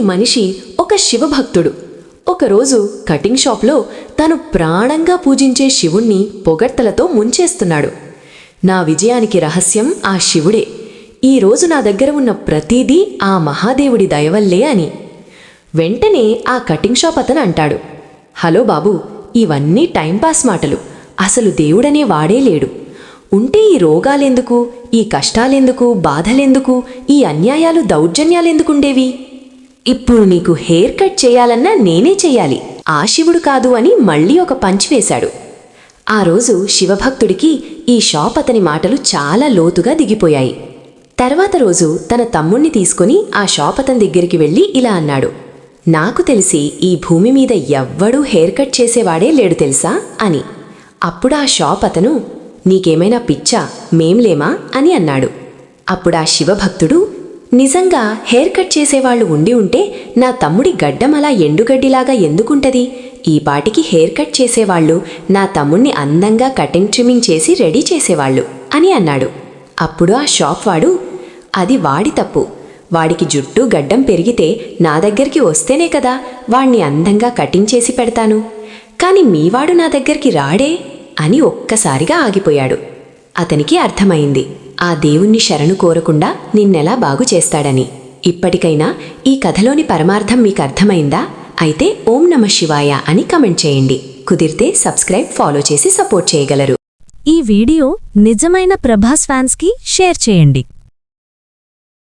మనిషి ఒక శివభక్తుడు. ఒకరోజు కటింగ్ షాప్లో తను ప్రాణంగా పూజించే శివుణ్ణి పొగడ్తలతో ముంచేస్తున్నాడు. నా విజయానికి రహస్యం ఆ శివుడే. ఈరోజు నా దగ్గర ఉన్న ప్రతిదీ ఆ మహాదేవుడి దయవల్లే అని. వెంటనే ఆ కటింగ్ షాప్ అతను అంటాడు, హలో బాబూ, ఇవన్నీ టైంపాస్ మాటలు. అసలు దేవుడనే వాడే లేడు. ఉంటే ఈ రోగాలెందుకు, ఈ కష్టాలెందుకు, బాధలెందుకు, ఈ అన్యాయాలు దౌర్జన్యాలెందుకుండేవి? ఇప్పుడు నీకు హెయిర్ కట్ చేయాలన్నా నేనే చెయ్యాలి, ఆ శివుడు కాదు అని మళ్ళీ ఒక పంచ్ వేశాడు. ఆ రోజు శివభక్తుడికి ఈ షాప్ అతని మాటలు చాలా లోతుగా దిగిపోయాయి. తర్వాత రోజు తన తమ్ముణ్ణి తీసుకుని ఆ షాప్ అతని దగ్గరికి వెళ్ళి ఇలా అన్నాడు, నాకు తెలిసి ఈ భూమి మీద ఎవ్వడూ హెయిర్ కట్ చేసేవాడే లేడు తెలుసా అని. అప్పుడు ఆ షాప్ అతను, నీకేమైనా పిచ్చా, మేంలేమా అని అన్నాడు. అప్పుడా శివభక్తుడు, నిజంగా హెయిర్ కట్ చేసేవాళ్లు ఉండి ఉంటే నా తమ్ముడి గడ్డం అలా ఎండుగడ్డిలాగా ఎందుకుంటది? ఈ పాటికి హెయిర్ కట్ చేసేవాళ్లు నా తమ్ముణ్ణి అందంగా కటింగ్ ట్రిమ్మింగ్ చేసి రెడీ చేసేవాళ్లు అని అన్నాడు. అప్పుడు ఆ షాప్ వాడు, అది వాడి తప్పు. వాడికి జుట్టు గడ్డం పెరిగితే నా దగ్గరికి వస్తేనే కదా వాణ్ణి అందంగా కటింగ్ చేసి పెడతాను. కాని మీవాడు నా దగ్గరికి రాడే అని ఒక్కసారిగా ఆగిపోయాడు. అతనికి అర్థమైంది, ఆ దేవుణ్ణి శరణు కోరకుండా నిన్నెలా బాగు చేస్తాడని. ఇప్పటికైనా ఈ కథలోని పరమార్థం మీకు అర్థమైందా? అయితే ఓం నమః శివాయ అని కమెంట్ చేయండి. కుదిరితే సబ్స్క్రైబ్, ఫాలో చేసి సపోర్ట్ చేయగలరు. ఈ వీడియో నిజమైన ప్రభాస్ ఫ్యాన్స్కి షేర్ చేయండి.